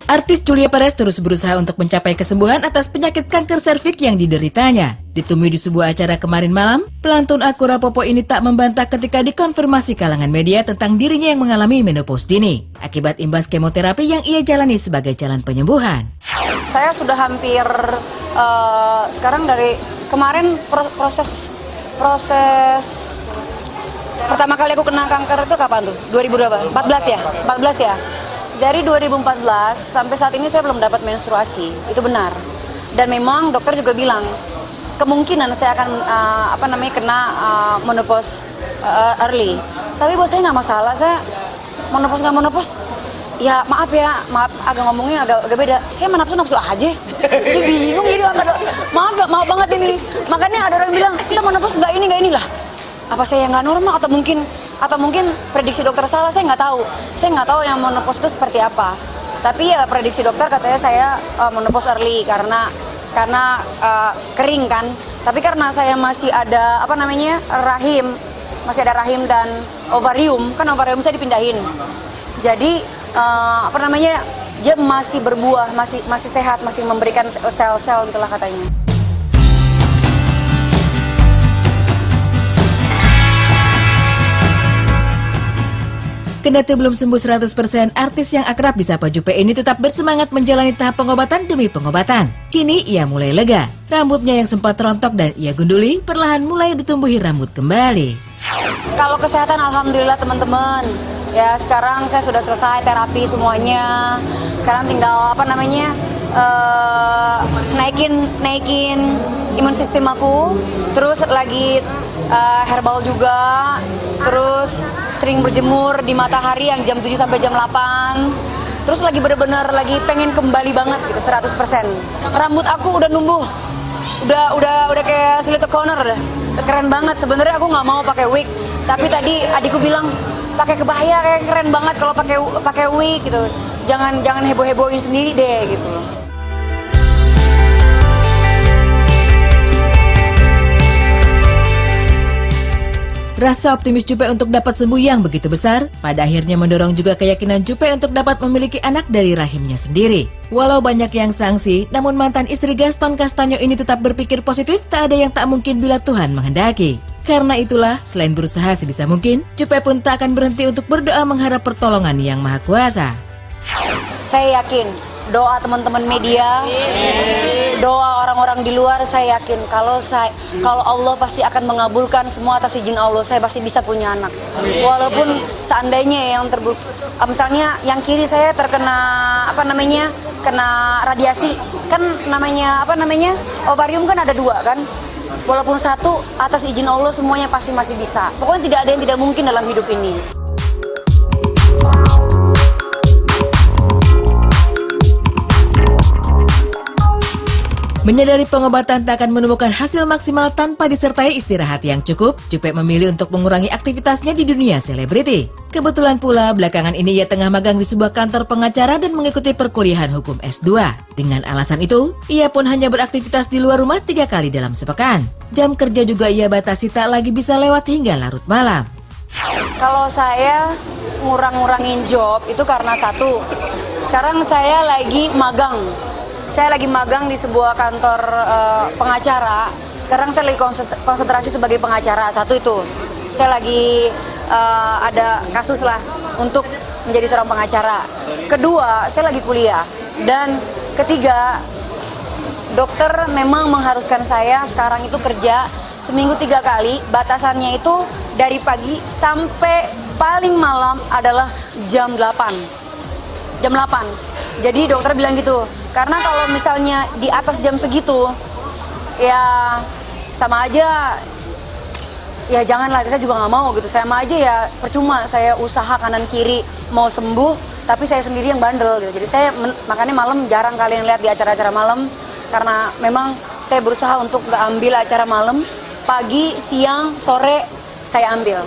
Artis Julia Perez terus berusaha untuk mencapai kesembuhan atas penyakit kanker serviks yang dideritanya. Ditemui di sebuah acara kemarin malam, pelantun Akura Popo ini tak membantah ketika dikonfirmasi kalangan media tentang dirinya yang mengalami menopause dini akibat imbas kemoterapi yang ia jalani sebagai jalan penyembuhan. Saya sudah hampir sekarang dari kemarin proses pertama kali aku kena kanker itu kapan tuh? 2014 ya? 14 ya? Dari 2014 sampai saat ini saya belum dapat menstruasi, itu benar. Dan memang dokter juga bilang kemungkinan saya akan kena menopause early. Tapi buat saya nggak masalah, saya menopause nggak menopause, ya maaf agak ngomongnya agak beda. Saya nafsu aja, jadi bingung jadi maaf banget ini. Makanya ada orang bilang kita menopause nggak ini lah. Apa saya nggak normal atau mungkin prediksi dokter salah, saya nggak tahu. Saya nggak tahu yang menopause itu seperti apa. Tapi ya prediksi dokter katanya saya menopause early karena kering kan. Tapi karena saya masih ada rahim dan ovarium, kan ovarium saya dipindahin. Jadi dia masih berbuah, masih sehat, masih memberikan sel-sel gitulah katanya. Kendati belum sembuh 100%, artis yang akrab disapa Jupe ini tetap bersemangat menjalani tahap pengobatan demi pengobatan. Kini ia mulai lega. Rambutnya yang sempat rontok dan ia gunduli, perlahan mulai ditumbuhi rambut kembali. Kalau kesehatan alhamdulillah teman-teman. Ya sekarang saya sudah selesai terapi semuanya. Sekarang tinggal naikin imun sistem aku. Terus lagi herbal juga. Terus sering berjemur di matahari yang jam 7 sampai jam 8. Terus lagi bener-bener lagi pengen kembali banget gitu 100%. Rambut aku udah numbuh. Udah kayak Silicone Corner udah. Keren banget. Sebenarnya aku nggak mau pakai wig, tapi tadi adikku bilang pakai kebaya kayak keren banget kalau pakai wig gitu. Jangan heboh-hebohin sendiri deh gitu loh. Rasa optimis Jupe untuk dapat sembuh yang begitu besar, pada akhirnya mendorong juga keyakinan Jupe untuk dapat memiliki anak dari rahimnya sendiri. Walau banyak yang sangsi, namun mantan istri Gaston Castanyo ini tetap berpikir positif, tak ada yang tak mungkin bila Tuhan menghendaki. Karena itulah, selain berusaha sebisa mungkin, Jupe pun tak akan berhenti untuk berdoa mengharap pertolongan Yang Maha Kuasa. Saya yakin, doa teman-teman media, doa orang-orang di luar, saya yakin kalau Allah pasti akan mengabulkan semua atas izin Allah. Saya pasti bisa punya anak. Walaupun seandainya yang terburuk, misalnya yang kiri saya terkena kena radiasi, kan ovarium kan ada 2 kan. Walaupun 1, atas izin Allah semuanya pasti masih bisa. Pokoknya tidak ada yang tidak mungkin dalam hidup ini. Menyadari pengobatan tak akan menemukan hasil maksimal tanpa disertai istirahat yang cukup, Jupe memilih untuk mengurangi aktivitasnya di dunia selebriti. Kebetulan pula, belakangan ini ia tengah magang di sebuah kantor pengacara dan mengikuti perkuliahan hukum S2. Dengan alasan itu, ia pun hanya beraktivitas di luar rumah 3 kali dalam sepekan. Jam kerja juga ia batasi tak lagi bisa lewat hingga larut malam. Kalau saya ngurangin job itu karena satu, sekarang saya lagi magang. Saya lagi magang di sebuah kantor pengacara. Sekarang saya lagi konsentrasi sebagai pengacara. Satu itu, saya lagi ada kasus lah untuk menjadi seorang pengacara. Kedua, saya lagi kuliah. Dan ketiga, dokter memang mengharuskan saya sekarang itu kerja seminggu 3 kali. Batasannya itu dari pagi sampai paling malam adalah jam 8. Jam 8. Jadi dokter bilang gitu. Karena kalau misalnya di atas jam segitu, ya sama aja, ya janganlah, saya juga nggak mau gitu. Sama aja ya percuma saya usaha kanan kiri mau sembuh, tapi saya sendiri yang bandel gitu. Jadi saya makanya malam jarang kalian lihat di acara-acara malam, karena memang saya berusaha untuk nggak ambil acara malam. Pagi, siang, sore saya ambil.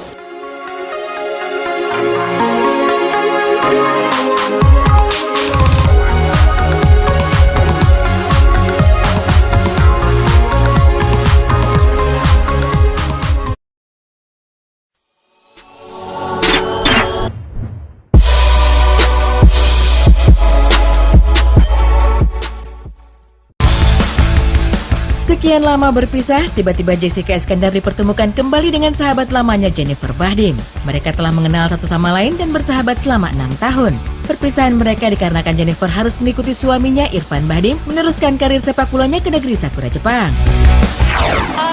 Sekian lama berpisah, tiba-tiba Jessica Iskandar dipertemukan kembali dengan sahabat lamanya Jennifer Bahdim. Mereka telah mengenal satu sama lain dan bersahabat selama 6 tahun. Perpisahan mereka dikarenakan Jennifer harus mengikuti suaminya Irfan Bahdim meneruskan karir sepak bolanya ke negeri Sakura, Jepang.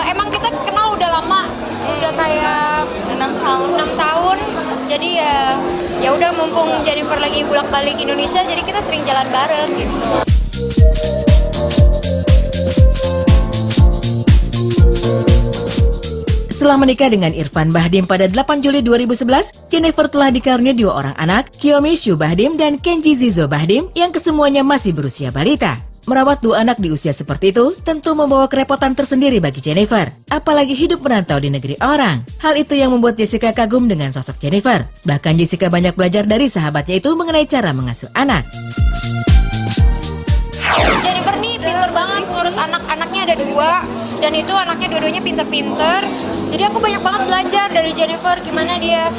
Emang kita kenal udah lama, udah kayak 6 tahun. Jadi ya udah mumpung Jennifer lagi bolak-balik Indonesia, jadi kita sering jalan bareng gitu. Setelah menikah dengan Irfan Bahdim pada 8 Juli 2011, Jennifer telah dikaruniai 2 orang anak, Kiyomi Shu Bahdim dan Kenji Zizo Bahdim, yang kesemuanya masih berusia balita. Merawat 2 anak di usia seperti itu tentu membawa kerepotan tersendiri bagi Jennifer, apalagi hidup merantau di negeri orang. Hal itu yang membuat Jessica kagum dengan sosok Jennifer. Bahkan Jessica banyak belajar dari sahabatnya itu mengenai cara mengasuh anak. Jennifer nih pinter banget ngurus anak-anaknya, ada 2 dan itu anaknya dua-duanya pinter-pinter. Jadi aku banyak banget belajar dari Jennifer gimana dia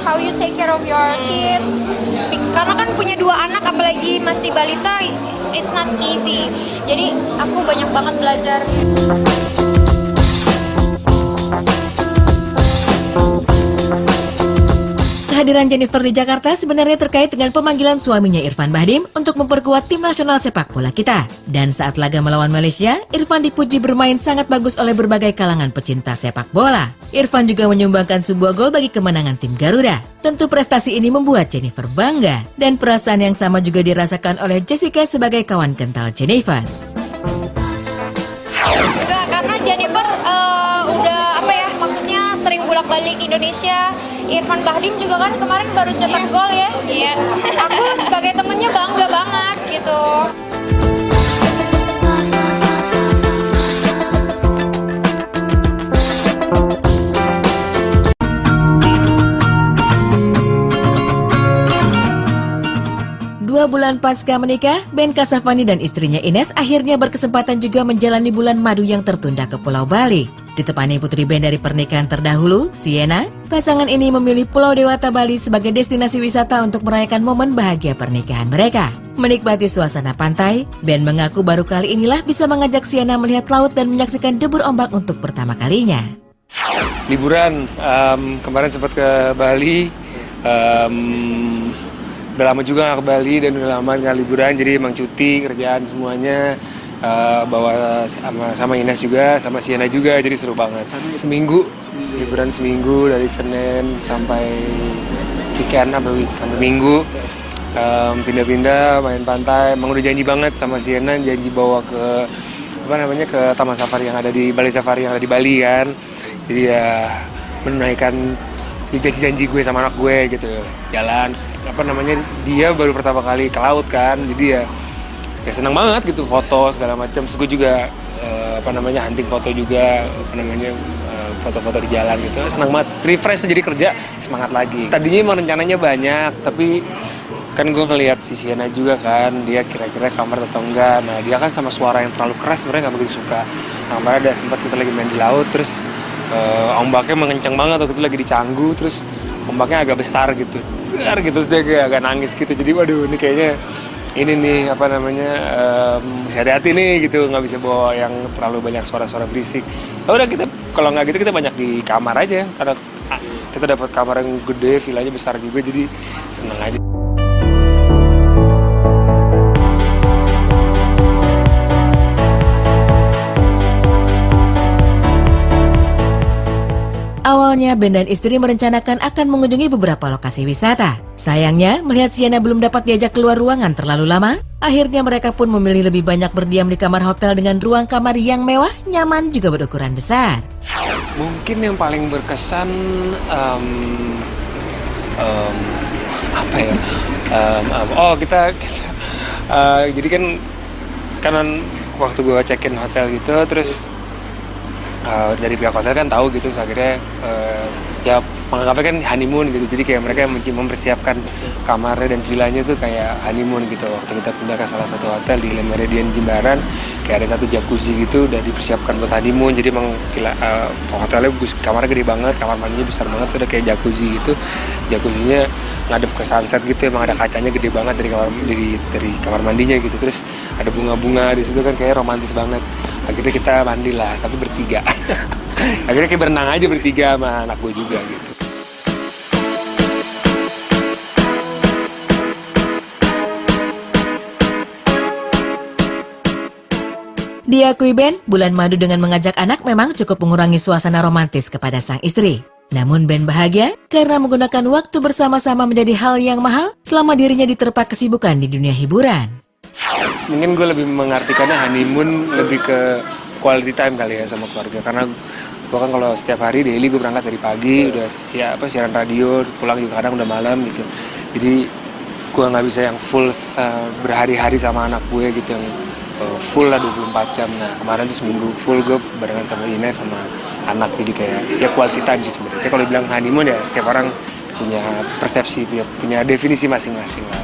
how you take care of your kids. Karena kan punya 2 anak apalagi masih balita, it's not easy. Jadi aku banyak banget belajar. Kehadiran Jennifer di Jakarta sebenarnya terkait dengan pemanggilan suaminya Irfan Bahdim untuk memperkuat tim nasional sepak bola kita. Dan saat laga melawan Malaysia, Irfan dipuji bermain sangat bagus oleh berbagai kalangan pecinta sepak bola. Irfan juga menyumbangkan sebuah gol bagi kemenangan tim Garuda. Tentu prestasi ini membuat Jennifer bangga. Dan perasaan yang sama juga dirasakan oleh Jessica sebagai kawan kental Jennifer. Enggak, karena Jennifer udah maksudnya sering bolak-balik Indonesia. Irfan Bahdim juga kan kemarin baru cetak gol ya. Iya. Aku sebagai temennya bangga banget gitu. Dua bulan pasca menikah, Ben Kasyafani dan istrinya Ines akhirnya berkesempatan juga menjalani bulan madu yang tertunda ke Pulau Bali. Ditemani putri Ben dari pernikahan terdahulu, Sienna, pasangan ini memilih Pulau Dewata Bali sebagai destinasi wisata untuk merayakan momen bahagia pernikahan mereka. Menikmati suasana pantai, Ben mengaku baru kali inilah bisa mengajak Sienna melihat laut dan menyaksikan debur ombak untuk pertama kalinya. Liburan, kemarin sempat ke Bali, udah lama juga nggak ke Bali dan udah lama nggak liburan, jadi emang cuti, kerjaan semuanya. Bawa sama Ines juga, sama Sienna juga, jadi seru banget. Seminggu, liburan seminggu dari Senin sampai weekend sampai Minggu, pindah-pindah main pantai. Emang udah janji banget sama Sienna, janji bawa ke ke Taman Safari yang ada di Bali Safari yang ada di Bali kan. Jadi ya menunaikan janji gue sama anak gue gitu, jalan dia baru pertama kali ke laut kan, jadi ya senang banget gitu, foto segala macam. Terus gue juga hunting foto juga, foto-foto di jalan gitu. Senang banget, refresh jadi kerja semangat lagi. Tadinya emang rencananya banyak, tapi kan gue ngeliat si Sienna juga kan, dia kira-kira kamar atau enggak. Nah dia kan sama suara yang terlalu keras sebenarnya nggak begitu suka. Nah kemarin ada sempat kita lagi main di laut, terus ombaknya mengencang banget waktu itu lagi di Canggu, terus ombaknya agak besar gitu, terus dia agak nangis gitu. Jadi waduh ini kayaknya ini nih mesti hati-hati nih gitu, nggak bisa bawa yang terlalu banyak suara-suara berisik. Ya udah kita kalau nggak gitu kita banyak di kamar aja, karena kita dapat kamar yang gede, villanya besar juga, jadi seneng aja. Awalnya Ben dan istri merencanakan akan mengunjungi beberapa lokasi wisata. Sayangnya, melihat Sienna belum dapat diajak keluar ruangan terlalu lama, akhirnya mereka pun memilih lebih banyak berdiam di kamar hotel dengan ruang kamar yang mewah, nyaman, juga berukuran besar. Mungkin yang paling berkesan jadi kan waktu gue check-in hotel gitu, terus dari pihak hotel kan tahu gitu, terus akhirnya ya menganggapnya kan honeymoon gitu, jadi kayak mereka mempersiapkan kamarnya dan villanya tuh kayak honeymoon gitu. Waktu kita pindah ke salah satu hotel di Le Méridien Jimbaran, kayak ada satu jacuzzi gitu udah dipersiapkan buat honeymoon. Jadi emang hotelnya kamarnya gede banget, kamar mandinya besar banget, sudah kayak jacuzzi gitu. Jacuzzinya ngadep ke sunset gitu, emang ada kacanya gede banget dari kamar mandinya gitu. Terus ada bunga-bunga di situ kan, kayak romantis banget. Akhirnya kita mandi lah, tapi bertiga. Akhirnya kayak berenang aja bertiga sama anak gue juga gitu. Diakui Ben, bulan madu dengan mengajak anak memang cukup mengurangi suasana romantis kepada sang istri. Namun Ben bahagia karena menggunakan waktu bersama-sama menjadi hal yang mahal selama dirinya diterpa kesibukan di dunia hiburan. Mungkin gue lebih mengartikannya honeymoon lebih ke quality time kali ya sama keluarga. Karena gue kan kalau setiap hari daily gue berangkat dari pagi, udah siaran radio, pulang juga kadang udah malam gitu. Jadi gue nggak bisa yang full berhari-hari sama anak gue gitu, yang full lah 24 jam. Nah kemarin tuh seminggu full gue barengan sama Ines sama anak, jadi kayak ya quality time sih sebenarnya. Kalau dibilang honeymoon ya setiap orang punya persepsi, punya definisi masing-masing lah.